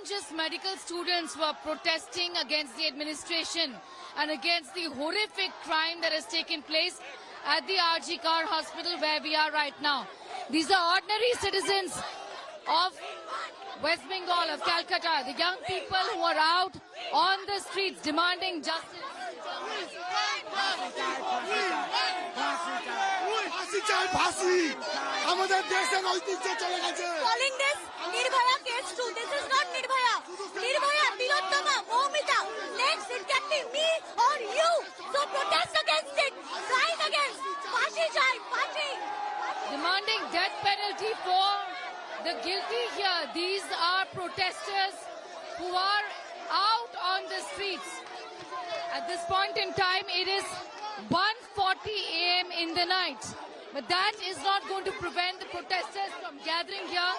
weren't just medical students who are protesting against the administration and against the horrific crime that has taken place at the RG Kar Hospital where we are right now. These are ordinary citizens of West Bengal, of Calcutta, the young people who are out on the streets demanding justice. Calling this Nirbhaya case too. This is not Nirbhaya. Nirbhaya, Tilottama, Moumita. Next it can be me or you. So protest against it. Rise against. Fashi chai, fashi. Demanding death penalty for the guilty here. These are protesters who are out on the streets. At this point in time, it is 1:40 a.m. in the night. But that is not going to prevent the protesters from gathering here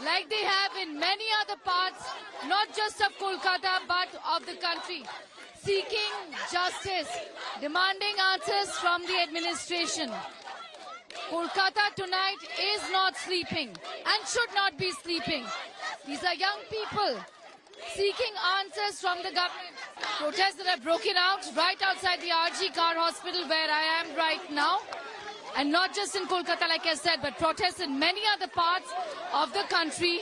like they have in many other parts, not just of Kolkata, but of the country, seeking justice, demanding answers from the administration. Kolkata tonight is not sleeping and should not be sleeping. These are young people seeking answers from the government. Protests that have broken out right outside the RG Kar Hospital where I am right now. And not just in Kolkata, like I said, but protests in many other parts of the country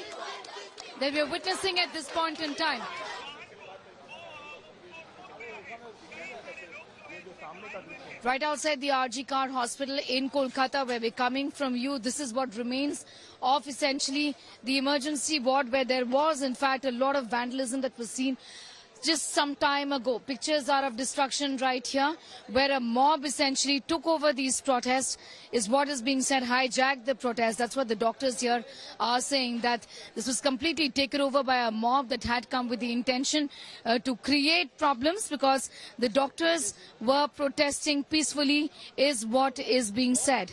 that we are witnessing at this point in time. Right outside the RG Kar Hospital in Kolkata, where we're coming from you, this is what remains of essentially the emergency ward where there was, in fact, a lot of vandalism that was seen just some time ago. Pictures are of destruction right here, where a mob essentially took over these protests, is what is being said, hijacked the protest. That's what the doctors here are saying, that this was completely taken over by a mob that had come with the intention to create problems because the doctors were protesting peacefully, is what is being said.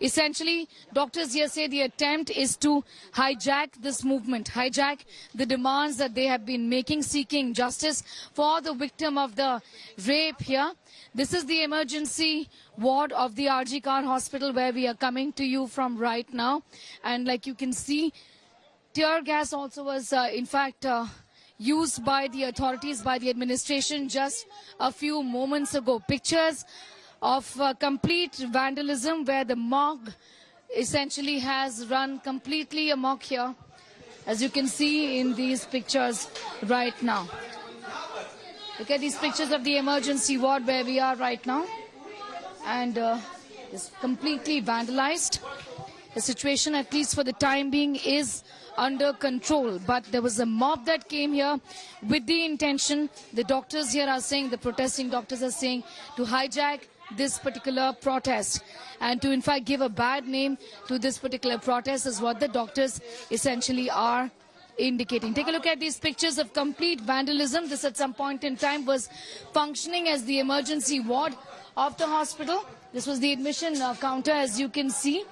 Essentially, doctors here say the attempt is to hijack this movement, hijack the demands that they have been making, seeking justice for the victim of the rape here. This is the emergency ward of the RG Kar Hospital where we are coming to you from right now. And like you can see, tear gas also was, in fact, used by the authorities, by the administration just a few moments ago. Pictures of complete vandalism where the mob essentially has run completely amok here, as you can see in these pictures right now. Look at these pictures of the emergency ward where we are right now, and it's completely vandalized. The situation, at least for the time being, is under control, but there was a mob that came here with the intention, the doctors here are saying, the protesting doctors are saying, to hijack this particular protest and to in fact give a bad name to this particular protest is what the doctors essentially are indicating. Take a look at these pictures of complete vandalism. This at some point in time was functioning as the emergency ward of the hospital. This was the admission counter, as you can see,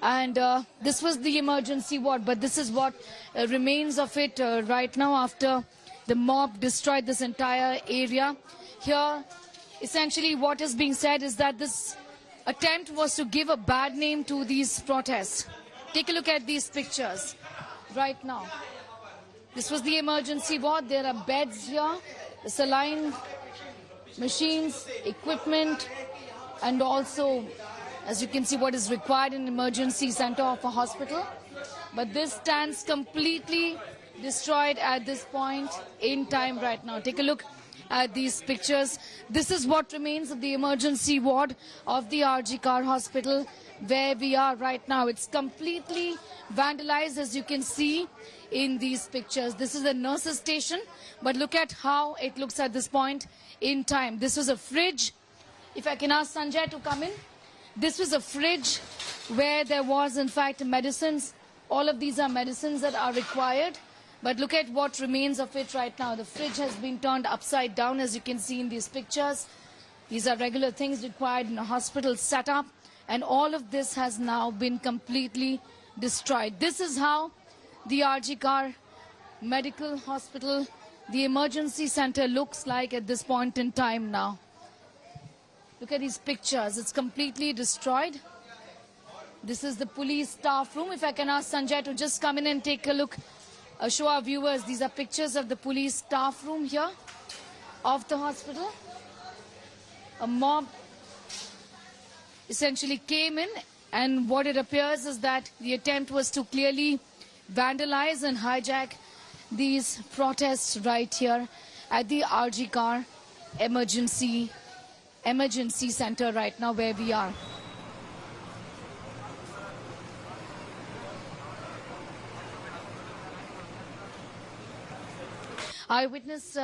and this was the emergency ward, but this is what remains of it right now after the mob destroyed this entire area. Here essentially what is being said is that this attempt was to give a bad name to these protests. Take a look at these pictures right now. This was the emergency ward. There are beds here, saline machines, equipment, and also, as you can see, what is required in an emergency center of a hospital. But this stands completely destroyed at this point in time right now. Take a look at these pictures. This is what remains of the emergency ward of the RG Kar Hospital where we are right now. It's completely vandalized, as you can see in these pictures. This is a nurse's station, but look at how it looks at this point in time. This was a fridge. If I can ask Sanjay to come in. This was a fridge where there was in fact medicines. All of these are medicines that are required. But look at what remains of it right now. The fridge has been turned upside down, as you can see in these pictures. These are regular things required in a hospital setup. And all of this has now been completely destroyed. This is how the RG Kar Medical Hospital, the emergency center, looks like at this point in time now. Look at these pictures. It's completely destroyed. This is the police staff room. If I can ask Sanjay to just come in and take a look show our viewers. These are pictures of the police staff room here of the hospital. A mob essentially came in, and what it appears is that the attempt was to clearly vandalize and hijack these protests right here at the RG Kar emergency center right now where we are. Eyewitness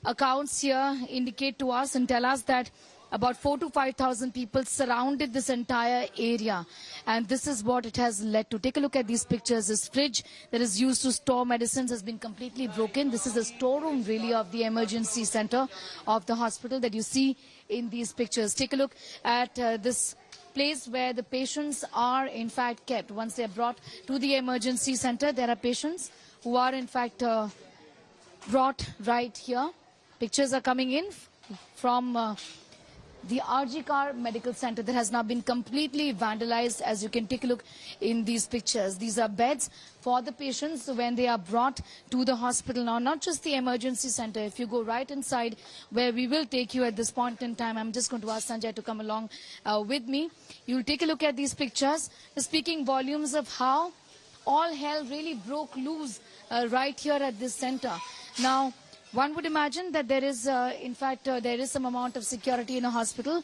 accounts here indicate to us and tell us that about 4,000 to 5,000 people surrounded this entire area, and this is what it has led to. Take a look at these pictures. This fridge that is used to store medicines has been completely broken. This is a storeroom really of the emergency center of the hospital that you see in these pictures. Take a look at this place where the patients are in fact kept. Once they are brought to the emergency center, there are patients who are in fact brought right here. Pictures are coming in from the RG Kar Medical Center that has now been completely vandalized, as you can take a look in these pictures. These are beds for the patients when they are brought to the hospital. Now, not just the emergency center. If you go right inside where we will take you at this point in time, I'm just going to ask Sanjay to come along with me. You'll take a look at these pictures, speaking volumes of how all hell really broke loose right here at this center. Now, one would imagine that there is, in fact, there is some amount of security in a hospital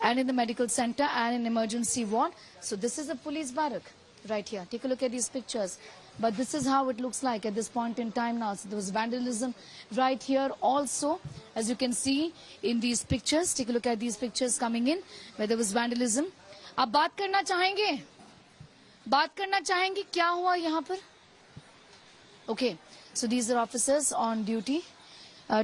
and in the medical center and in emergency ward. So this is a police barrack right here. Take a look at these pictures. But this is how it looks like at this point in time now. So there was vandalism right here also, as you can see in these pictures. Take a look at these pictures coming in where there was vandalism. आप बात करना चाहेंगे? बात करना चाहेंगे क्या हुआ यहाँ पर? Okay. So these are officers on duty.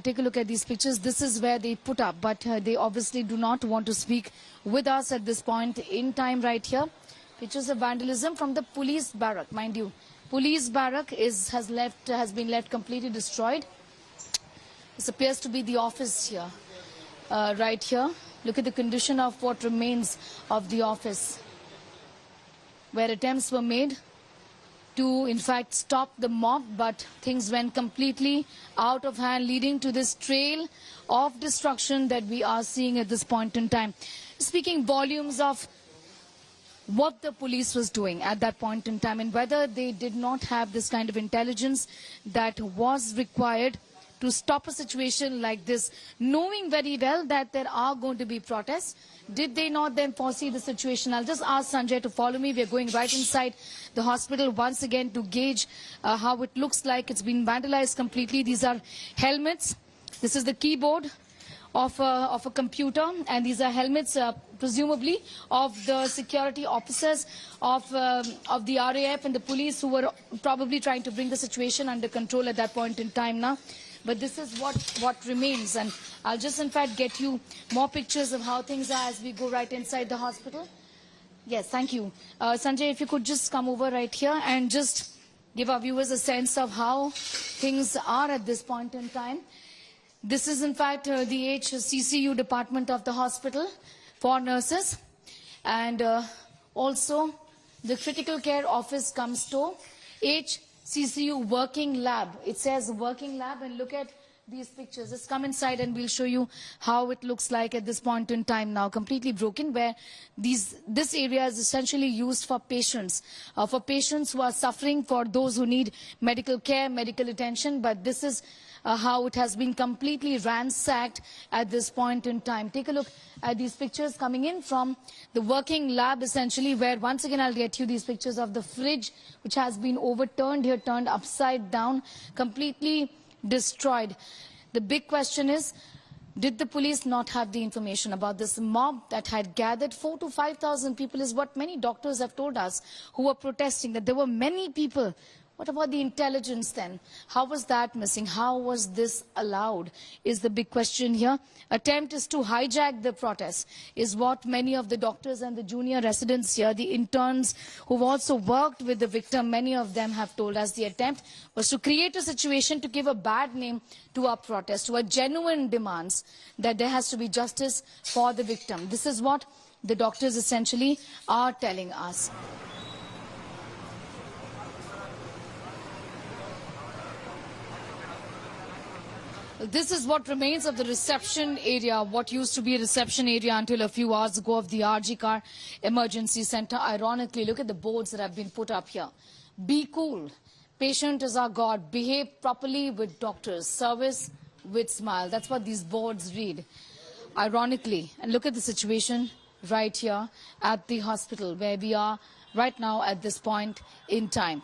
Take a look at these pictures. This is where they put up, but they obviously do not want to speak with us at this point in time right here. Pictures of vandalism from the police barrack, mind you. Police barrack has been left completely destroyed. This appears to be the office here, right here. Look at the condition of what remains of the office, where attempts were made to, in fact, stop the mob, but things went completely out of hand, leading to this trail of destruction that we are seeing at this point in time. Speaking volumes of what the police was doing at that point in time and whether they did not have this kind of intelligence that was required to stop a situation like this, knowing very well that there are going to be protests. Did they not then foresee the situation? I'll just ask Sanjay to follow me. We're going right inside the hospital once again to gauge how it looks like. It's been vandalized completely. These are helmets. This is the keyboard of a computer, and these are helmets presumably of the security officers of the RAF and the police who were probably trying to bring the situation under control at that point in time now. But this is what remains, and I'll just in fact get you more pictures of how things are as we go right inside the hospital. Yes, thank you. Sanjay, if you could just come over right here and just give our viewers a sense of how things are at this point in time. This is in fact the HCCU department of the hospital for nurses, and also the critical care office comes to HCCU working lab. It says working lab, and look at these pictures. Let's come inside and we'll show you how it looks like at this point in time now. Completely broken, where this area is essentially used for patients who are suffering, for those who need medical care, medical attention. But this is how it has been completely ransacked at this point in time. Take a look at these pictures coming in from the working lab, essentially, where once again I'll get you these pictures of the fridge, which has been overturned here, turned upside down, completely destroyed. The big question is, did the police not have the information about this mob that had gathered? 4,000 to 5,000 people is what many doctors have told us who were protesting, that there were many people. What about the intelligence then? How was that missing? How was this allowed is the big question here. Attempt is to hijack the protest is what many of the doctors and the junior residents here, the interns who've also worked with the victim, many of them have told us the attempt was to create a situation to give a bad name to our protest, to our genuine demands that there has to be justice for the victim. This is what the doctors essentially are telling us. This is what remains of the reception area, what used to be a reception area until a few hours ago of the RG Kar Emergency Center. Ironically, look at the boards that have been put up here. Be cool. Patient is our God. Behave properly with doctors. Service with smile. That's what these boards read. Ironically, and look at the situation right here at the hospital where we are right now at this point in time.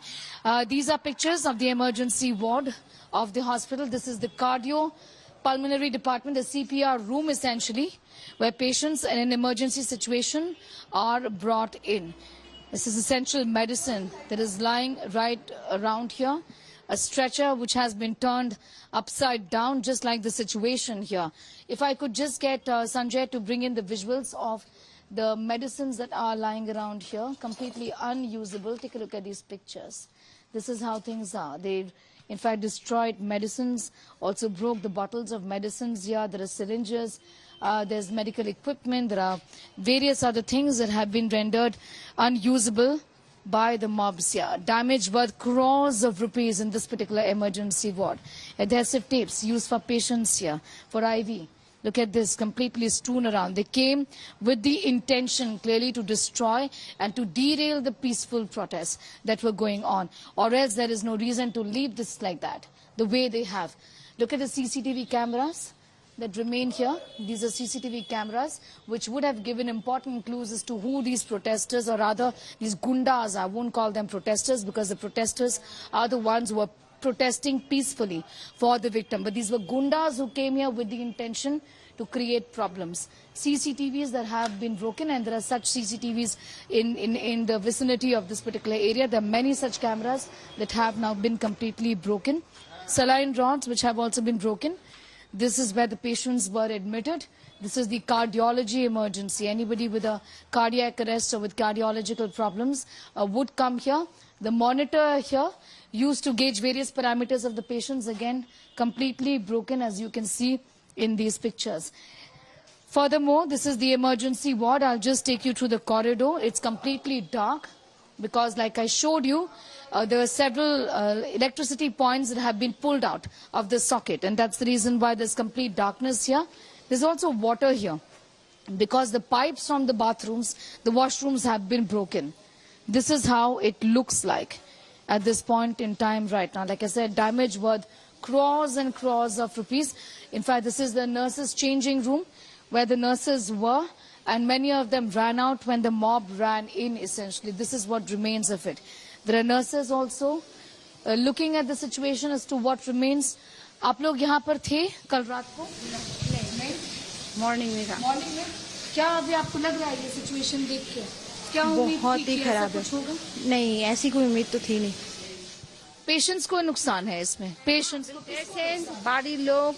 These are pictures of the emergency ward of the hospital. This is the cardiopulmonary department, the CPR room essentially, where patients in an emergency situation are brought in. This is essential medicine that is lying right around here. A stretcher which has been turned upside down, just like the situation here. If I could just get Sanjay to bring in the visuals of the medicines that are lying around here, completely unusable. Take a look at these pictures. This is how things are. They've, in fact, destroyed medicines, also broke the bottles of medicines here. There are syringes, there's medical equipment, there are various other things that have been rendered unusable by the mobs here. Damage worth crores of rupees in this particular emergency ward. Adhesive tapes used for patients here, for IV. Look at this, completely strewn around. They came with the intention clearly to destroy and to derail the peaceful protests that were going on. Or else there is no reason to leave this like that, the way they have. Look at the CCTV cameras that remain here. These are CCTV cameras which would have given important clues as to who these protesters, or rather these gundas, I won't call them protesters because the protesters are the ones who are protesting peacefully for the victim. But these were gundas who came here with the intention to create problems. CCTVs that have been broken, and there are such CCTVs in the vicinity of this particular area. There are many such cameras that have now been completely broken. Saline rods which have also been broken. This is where the patients were admitted. This is the cardiology emergency. Anybody with a cardiac arrest or with cardiological problems would come here. The monitor here used to gauge various parameters of the patients, again completely broken, as you can see in these pictures. Furthermore, this is the emergency ward. I'll just take you through the corridor. It's completely dark because, like I showed you, there are several electricity points that have been pulled out of the socket, and that's the reason why there's complete darkness here. There's also water here because the pipes from the bathrooms, the washrooms have been broken. This is how it looks like at this point in time right now. Like I said, damage worth crores and crores of rupees. In fact, this is the nurses' changing room where the nurses were, and many of them ran out when the mob ran in, essentially. This is what remains of it. There are nurses also looking at the situation as to what remains. आप लोग यहाँ पर थे कल रात को? नहीं, morning में था। मॉर्निंग में क्या अभी आपको लग रहा है ये सिचुएशन देख के? क्या उम्मीद बहुत थी ही कि खराब ऐसा कुछ होगा? नहीं, ऐसी कोई उम्मीद तो थी नहीं। पेशेंट्स को नुकसान है इसमें, पेशेंट्स পেশেন্ট বাড়ির লোক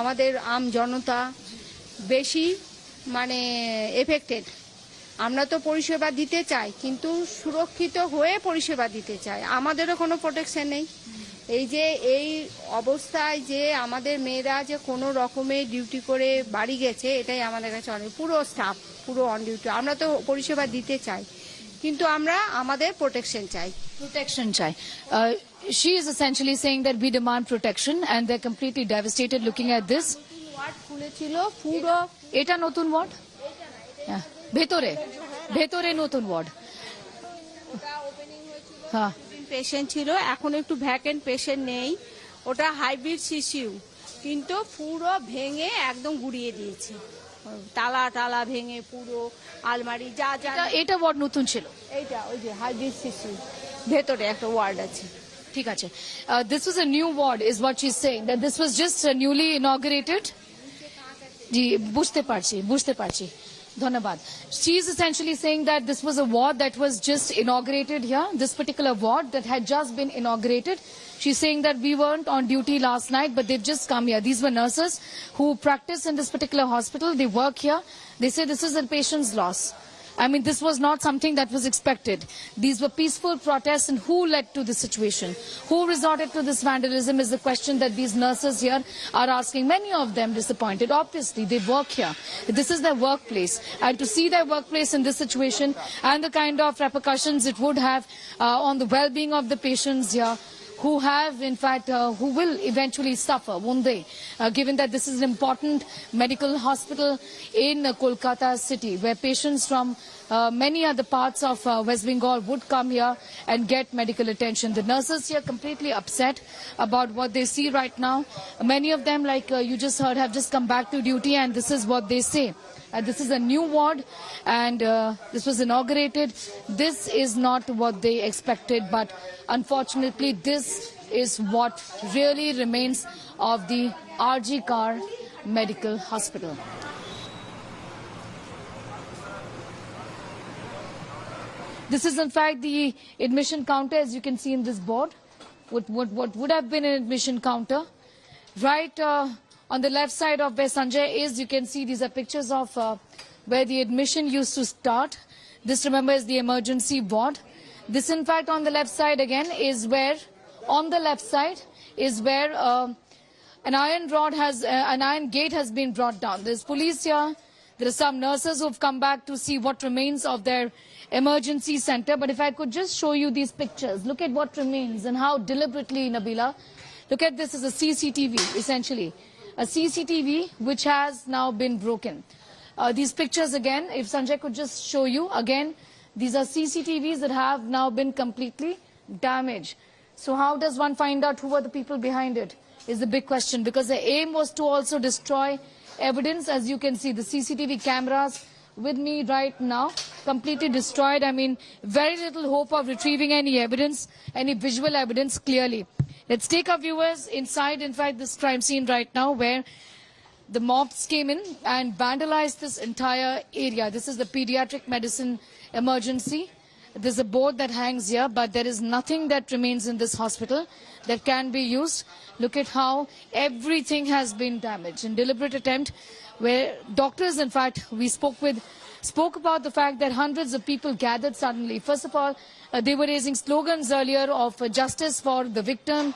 আমাদের আম জনতা বেশি মানে এফেক্টেড। আমরা তো পরিষেবা দিতে চাই, কিন্তু সুরক্ষিত হয়ে পরিষেবা দিতে চাই। আমাদেরও কোনো প্রোটেকশন নেই। এই যে এই অবস্থায় যে আমাদের মেয়েরা যে কোনো রকমে ডিউটি করে বাড়ি গেছে, এটাই আমাদের কাছে অনেক, পুরো স্টাফ পুরো অন ডিউটি। আমরা তো পরিষেবা দিতে চাই, কিন্তু আমরা আমাদের প্রোটেকশন চাই। protection chai. She is essentially saying that we demand protection, and they're completely devastated looking at this. Word খুলেছিল পুরো, এটা নতুন ওয়ার্ড, ভেতরে ভেতরে নতুন ওয়ার্ড। হ্যাঁ, পেশেন্ট ছিল, এখন একটু ভ্যাকেন্ট পেশেন্ট নেই। ওটা হাইব্রিড সিসিউ, কিন্তু পুরো ভেঙে একদম গুড়িয়ে দিয়েছে। তালা টালা ভেঙে পুরো আলমারি যা যা। এটা ওয়ার্ড নতুন ছিল। এইটা ওই যে হাইব্রিড সিসিউ, ভেতরে একটা ওয়ার্ড আছে। ঠিক আছে, this was a new ward is what she's saying, that this was just newly inaugurated. জি, বুঝতে পারছি ধন্যবাদ। She is essentially saying that this was a ward that was just inaugurated here, this particular ward that had just been inaugurated. She's saying that we weren't on duty last night, but they've just come here. These were nurses who practice in this particular hospital. They work here. They say this is a patient's loss. I mean, this was not something that was expected. These were peaceful protests, and who led to the situation? Who resorted to this vandalism is the question that these nurses here are asking. Many of them disappointed. Obviously, they work here. This is their workplace. And to see their workplace in this situation and the kind of repercussions it would have on the well-being of the patients here who have, in fact, who will eventually suffer, won't they? Given that this is an important medical hospital in Kolkata city, where patients from many other parts of West Bengal would come here and get medical attention. The nurses here completely upset about what they see right now. Many of them, like you just heard, have just come back to duty, and this is what they say. This is a new ward, and this was inaugurated. This is not what they expected, but unfortunately, this is what really remains of the RG Kar Medical Hospital. This is in fact the admission counter, as you can see in this board. What would have been an admission counter. Right on the left side of where Sanjay is, you can see these are pictures of where the admission used to start. This, remember, is the emergency ward. This, in fact, on the left side again is where, an iron gate has been brought down. There's police here. There are some nurses who have come back to see what remains of their emergency center. But if I could just show you these pictures, look at what remains and how deliberately, Nabila. Look at this as a CCTV, essentially. A CCTV which has now been broken. These pictures again, if Sanjay could just show you, again, these are CCTVs that have now been completely damaged. So how does one find out who were the people behind it is the big question, because the aim was to also destroy evidence. As you can see, the CCTV cameras with me right now, completely destroyed. I mean, very little hope of retrieving any evidence, any visual evidence clearly. Let's take our viewers inside, in fact, this crime scene right now, where the mobs came in and vandalized this entire area. This is the pediatric medicine emergency. There's a board that hangs here, but there is nothing that remains in this hospital that can be used. Look at how everything has been damaged. In deliberate attempt, where doctors, in fact, we spoke about the fact that hundreds of people gathered suddenly. First of all, they were raising slogans earlier of justice for the victim.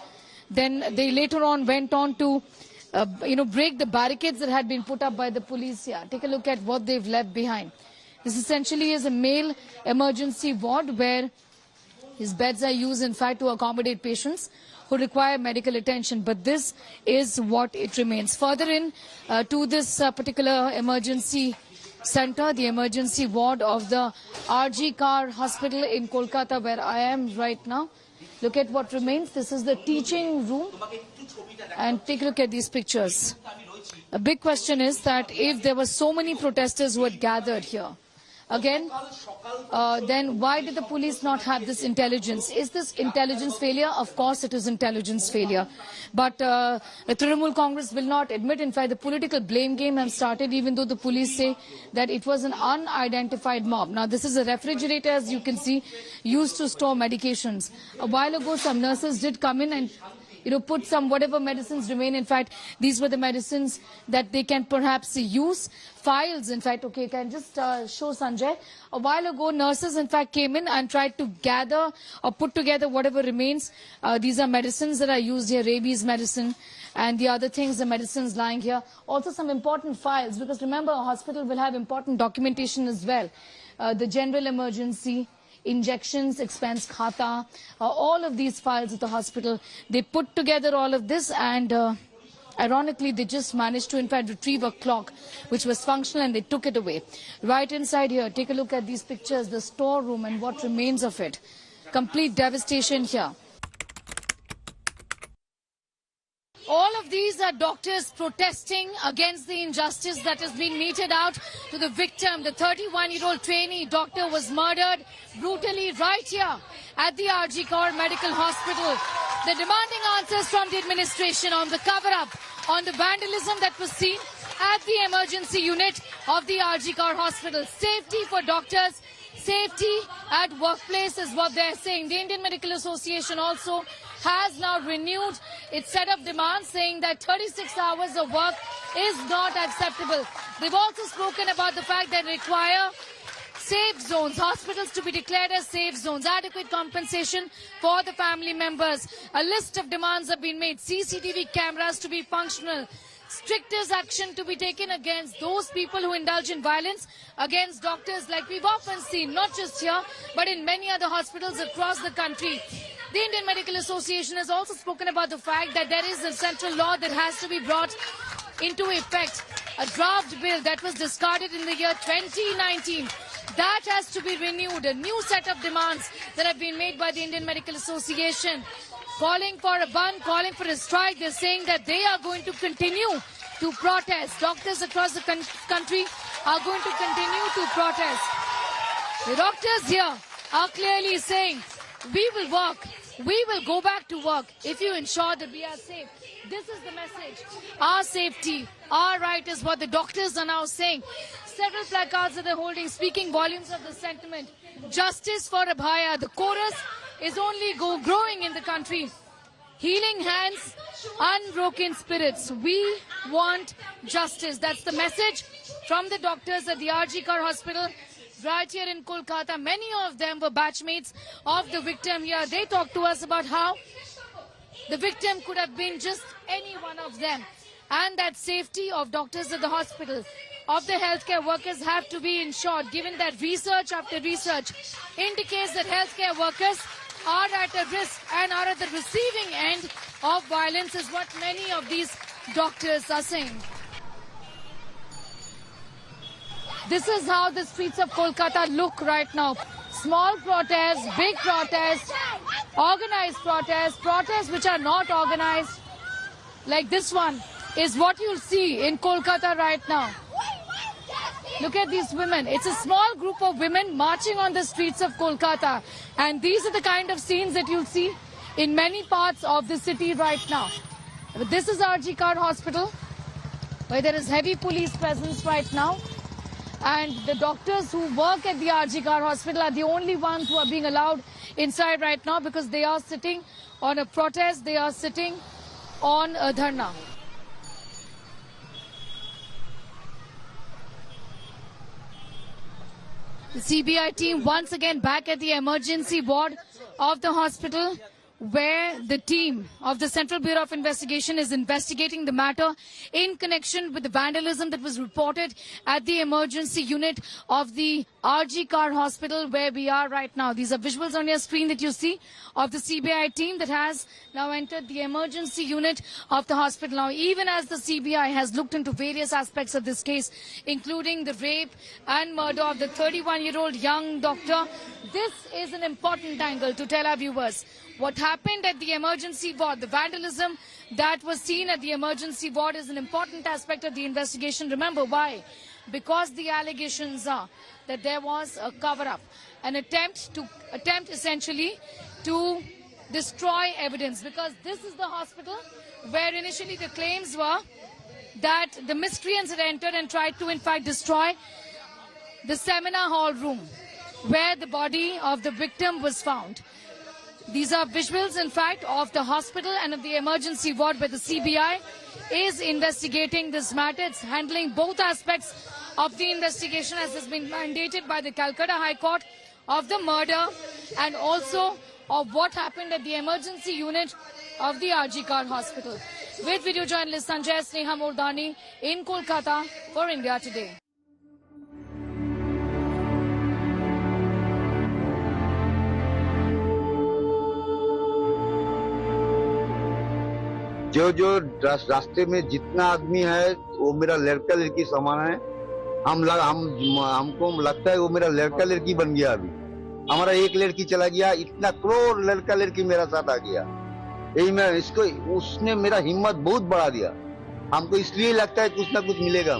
Then they later on went on to, break the barricades that had been put up by the police here. Take a look at what they've left behind. This essentially is a male emergency ward where his beds are used, in fact, to accommodate patients who require medical attention. But this is what it remains. Further in to this particular emergency center, the emergency ward of the RG Kar Hospital in Kolkata, where I am right now. Look at what remains. This is the teaching room. And take a look at these pictures. A big question is that if there were so many protesters who had gathered here, again, then why did the police not have this intelligence? Is this intelligence failure? Of course it is intelligence failure. But the Trinamool Congress will not admit. In fact, the political blame game has started, even though the police say that it was an unidentified mob. Now, this is a refrigerator, as you can see, used to store medications. A while ago, some nurses did come in and put some whatever medicines remain. In fact, these were the medicines that they can perhaps use. Files, in fact, okay, can just show Sanjay. A while ago, nurses, in fact, came in and tried to gather or put together whatever remains. These are medicines that are used here, rabies medicine, and the other things, the medicines lying here. Also some important files, because remember, a hospital will have important documentation as well. The general emergency, injections, expense khata, all of these files at the hospital. They put together all of this, and ironically, they just managed to, in fact, retrieve a clock which was functional, and they took it away. Right inside here, take a look at these pictures, the storeroom and what remains of it. Complete devastation here. All of these are doctors protesting against the injustice that has been meted out to the victim. The 31-year-old trainee doctor was murdered brutally right here at the RG Kar Medical Hospital. They're demanding answers from the administration on the cover-up, on the vandalism that was seen at the emergency unit of the RG Kar Hospital. Safety for doctors, safety at workplace is what they're saying. The Indian Medical Association also has now renewed its set of demands, saying that 36 hours of work is not acceptable. They've also spoken about the fact that they require safe zones, hospitals to be declared as safe zones, adequate compensation for the family members. A list of demands have been made. CCTV cameras to be functional. Strictest action to be taken against those people who indulge in violence against doctors, like we've often seen, not just here, but in many other hospitals across the country. The Indian Medical Association has also spoken about the fact that there is a central law that has to be brought into effect. A draft bill that was discarded in the year 2019. That has to be renewed. A new set of demands that have been made by the Indian Medical Association. Calling for a ban, calling for a strike. They're saying that they are going to continue to protest. Doctors across the country are going to continue to protest. The doctors here are clearly saying, we will work. We will go back to work if you ensure that we are safe. This is the message. Our safety, our right is what the doctors are now saying. Several placards that they're holding, speaking volumes of the sentiment. Justice for Abhaya. The chorus is only growing in the country. Healing hands, unbroken spirits. We want justice. That's the message from the doctors at the RG Kar Hospital right here in Kolkata. Many of them were batchmates of the victim here. They talked to us about how the victim could have been just any one of them. And that safety of doctors at the hospital, of the healthcare workers have to be ensured, given that research after research indicates that healthcare workers are at a risk and are at the receiving end of violence, is what many of these doctors are saying. This is how the streets of Kolkata look right now. Small protests, big protests, organized protests, protests which are not organized, like this one, is what you'll see in Kolkata right now. Look at these women. It's a small group of women marching on the streets of Kolkata. And these are the kind of scenes that you'll see in many parts of the city right now. But this is RG Kar Hospital, where there is heavy police presence right now. And the doctors who work at the RG Kar Hospital are the only ones who are being allowed inside right now, because they are sitting on a protest, they are sitting on a dharna. The CBI team once again back at the emergency ward of the hospital, where the team of the Central Bureau of Investigation is investigating the matter in connection with the vandalism that was reported at the emergency unit of the RG Kar Hospital, where we are right now. These are visuals on your screen that you see of the CBI team that has now entered the emergency unit of the hospital. Now, even as the CBI has looked into various aspects of this case, including the rape and murder of the 31-year-old young doctor, this is an important angle to tell our viewers. What happened at the emergency ward, the vandalism that was seen at the emergency ward, is an important aspect of the investigation. Remember why? Because the allegations are that there was a cover-up, an attempt essentially to destroy evidence. Because this is the hospital where initially the claims were that the miscreants had entered and tried to in fact destroy the seminar hall room where the body of the victim was found. These are visuals, in fact, of the hospital and of the emergency ward where the CBI is investigating this matter. It's handling both aspects of the investigation, as has been mandated by the Calcutta High Court, of the murder and also of what happened at the emergency unit of the RG Kar Hospital. With video journalist Sanjay Sneha Mordani in Kolkata for India Today. जो रास्ते में जितना आदमी है वो मेरा लड़का लड़की समान है। हमको लगता है वो मेरा लड़का लड़की बन गया। अभी हमारा एक लड़की चला गया, इतना करोड़ लड़का लड़की मेरा साथ आ गया। यही मैं इसको, उसने मेरा हिम्मत बहुत बढ़ा दिया। हमको इसलिए लगता है कुछ ना कुछ मिलेगा।